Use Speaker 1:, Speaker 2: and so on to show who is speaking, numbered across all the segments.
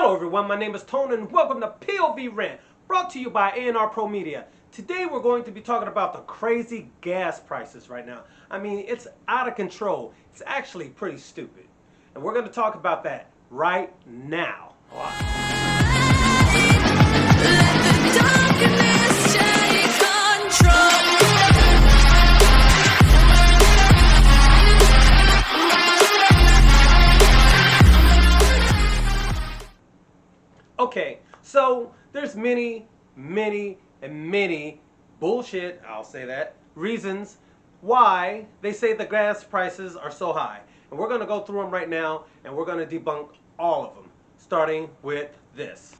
Speaker 1: Hello everyone, my name is Tone and welcome to POV Rant, brought to you by A&R Pro Media. Today we're going to be talking about the crazy gas prices right now. I mean, it's out of control. It's actually pretty stupid. And we're going to talk about that right now. Okay, so there's many bullshit, I'll say that, reasons why they say the gas prices are so high. And we're going to go through them right now and we're going to debunk all of them, starting with this.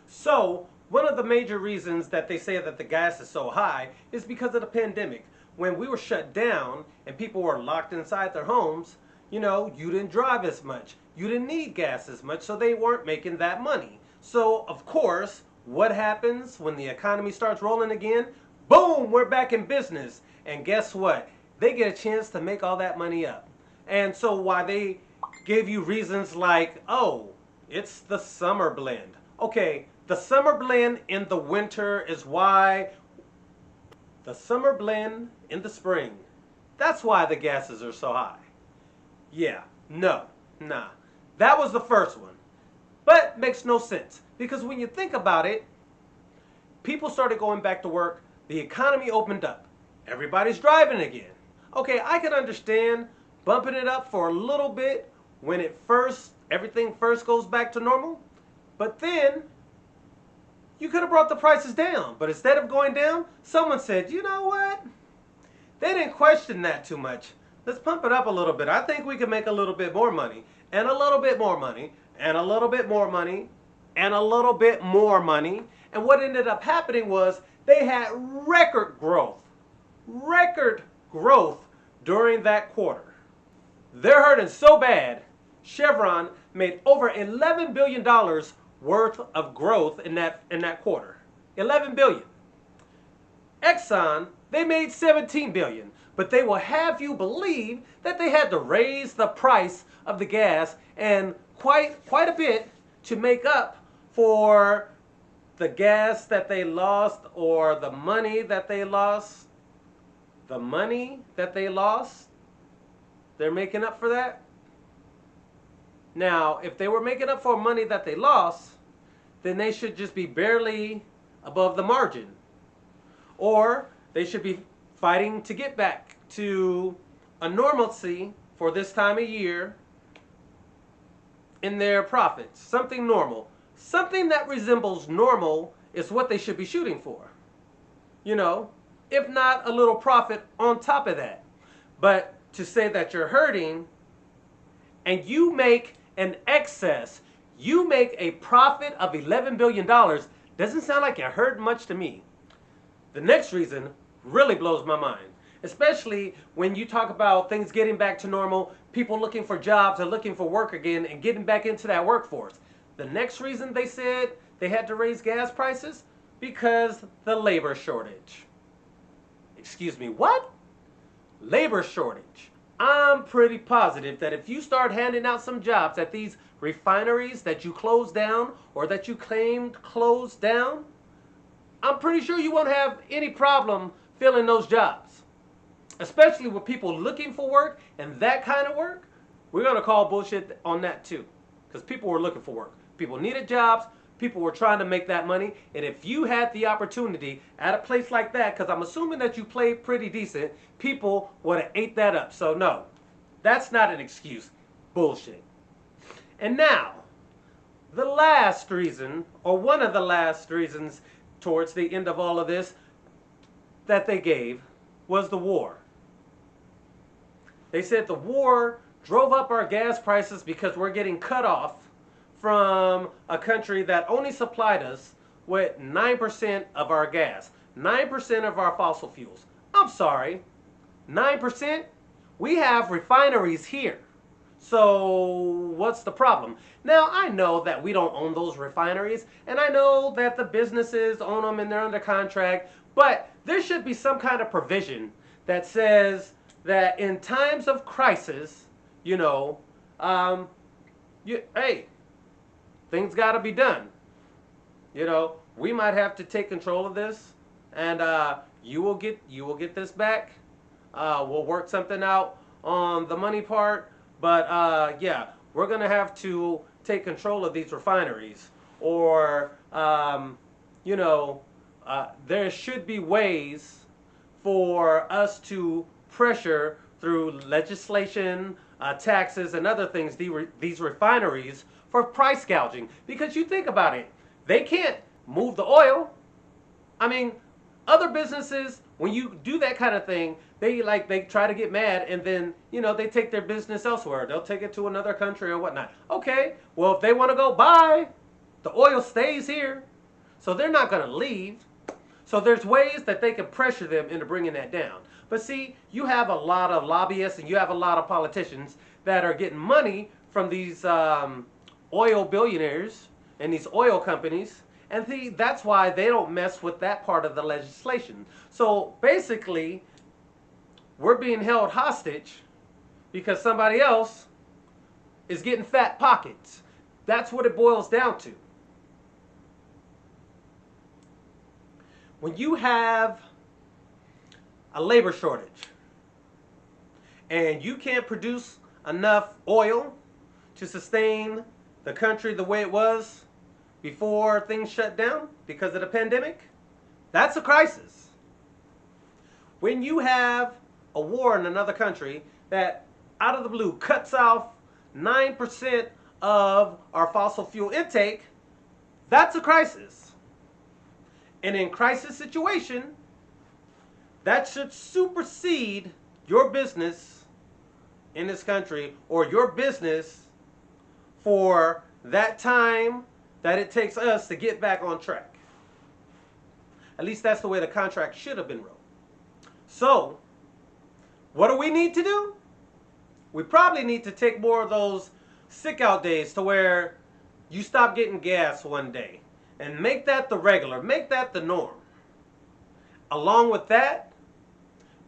Speaker 1: So, one of the major reasons that they say that the gas is so high is because of the pandemic. When we were shut down and people were locked inside their homes, you didn't drive as much. You didn't need gas as much, so they weren't making that money. So, of course, what happens when the economy starts rolling again? Boom, we're back in business. And guess what? They get a chance to make all that money up. And so why they give you reasons like, oh, it's the summer blend. Okay, the summer blend in the winter is why. The summer blend in the spring. That's why the gases are so high. Yeah, nah. That was the first one. But makes no sense, because when you think about it, people started going back to work, the economy opened up, everybody's driving again. Okay, I can understand bumping it up for a little bit when everything first goes back to normal, but then you could have brought the prices down. But instead of going down, someone said, you know what? They didn't question that too much. Let's pump it up a little bit. I think we can make a little bit more money, and a little bit more money, and a little bit more money, and a little bit more money. And what ended up happening was they had record growth during that quarter. They're hurting so bad, Chevron made over $11 billion worth of growth in that quarter. 11 billion. Exxon, they made 17 billion. But they will have you believe that they had to raise the price of the gas and quite a bit to make up for the gas that they lost, or the money that they lost. The money that they lost, they're making up for that. Now, if they were making up for money that they lost, then they should just be barely above the margin. Or they should be fighting to get back to a normalcy for this time of year in their profits. Something normal. Something that resembles normal is what they should be shooting for. If not a little profit on top of that. But to say that you're hurting and you make an excess, you make a profit of $11 billion, doesn't sound like it hurt much to me. The next reason really blows my mind, especially when you talk about things getting back to normal, people looking for jobs and looking for work again and getting back into that workforce. The next reason they said they had to raise gas prices, because the labor shortage. Excuse me, what? Labor shortage. I'm pretty positive that if you start handing out some jobs at these refineries that you closed down or that you claimed closed down, I'm pretty sure you won't have any problem filling those jobs. Especially with people looking for work and that kind of work, we're going to call bullshit on that too. Because people were looking for work. People needed jobs. People were trying to make that money. And if you had the opportunity at a place like that, because I'm assuming that you played pretty decent, people would have ate that up. So no, that's not an excuse. Bullshit. And now, the last reason, or one of the last reasons towards the end of all of this that they gave, was the war. They said the war drove up our gas prices because we're getting cut off from a country that only supplied us with 9% of our gas, 9% of our fossil fuels. I'm sorry, 9%? We have refineries here. So what's the problem? Now, I know that we don't own those refineries, and I know that the businesses own them and they're under contract, but there should be some kind of provision that says that in times of crisis, hey, things got to be done. We might have to take control of this, and you will get this back. We'll work something out on the money part, but yeah, we're gonna have to take control of these refineries, or there should be ways for us to pressure through legislation, taxes, and other things these refineries for price gouging. Because you think about it, they can't move the oil. I mean, other businesses, when you do that kind of thing, they try to get mad, and then they take their business elsewhere. They'll take it to another country or whatnot. Okay, well, if they want to go, bye. The oil stays here, so they're not going to leave. So there's ways that they can pressure them into bringing that down. But see, you have a lot of lobbyists and you have a lot of politicians that are getting money from these oil billionaires and these oil companies. And see, that's why they don't mess with that part of the legislation. So basically, we're being held hostage because somebody else is getting fat pockets. That's what it boils down to. When you have a labor shortage and you can't produce enough oil to sustain the country the way it was before things shut down because of the pandemic, that's a crisis. When you have a war in another country that out of the blue cuts off 9% of our fossil fuel intake, that's a crisis. And in crisis situation, that should supersede your business in this country, or your business for that time that it takes us to get back on track. At least that's the way the contract should have been wrote. So, what do we need to do? We probably need to take more of those sick out days to where you stop getting gas one day. And make that the regular, make that the norm. Along with that,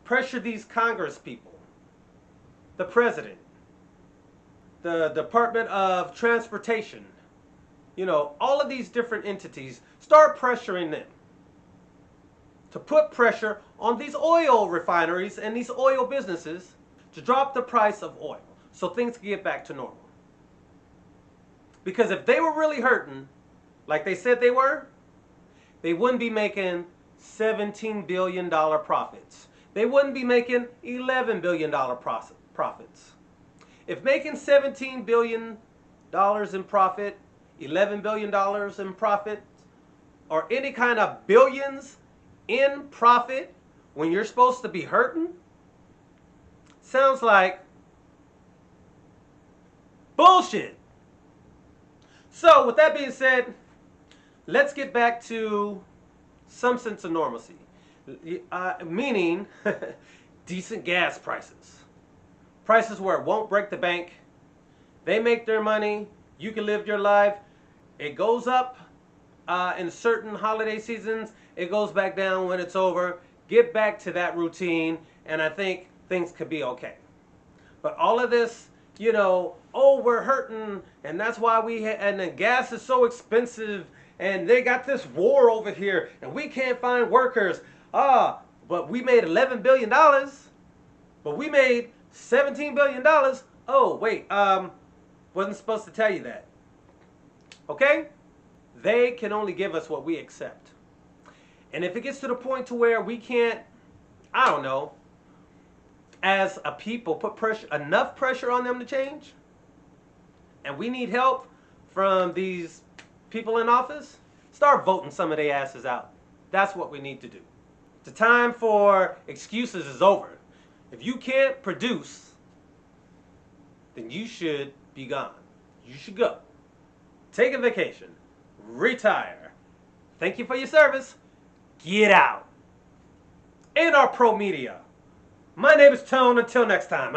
Speaker 1: pressure these Congress people, the president, the Department of Transportation, all of these different entities, start pressuring them to put pressure on these oil refineries and these oil businesses to drop the price of oil so things can get back to normal. Because if they were really hurting, like they said they were, they wouldn't be making $17 billion profits. They wouldn't be making $11 billion profits. If making $17 billion in profit, $11 billion in profit, or any kind of billions in profit when you're supposed to be hurting, sounds like bullshit. So with that being said, let's get back to some sense of normalcy, meaning decent gas prices. Prices where it won't break the bank. They make their money. You can live your life. It goes up in certain holiday seasons. It goes back down when it's over. Get back to that routine, and I think things could be okay. But all of this, we're hurting, and that's why and the gas is so expensive, and they got this war over here, and we can't find workers. But we made $11 billion, but we made $17 billion. Oh, wait, wasn't supposed to tell you that. Okay? They can only give us what we accept. And if it gets to the point to where we can't, as a people, put enough pressure on them to change, and we need help from these people in office, start voting some of their asses out. That's what we need to do. The time for excuses is over. If you can't produce, then you should be gone. You should go. Take a vacation. Retire. Thank you for your service. Get out. And our pro media. My name is Tone. Until next time.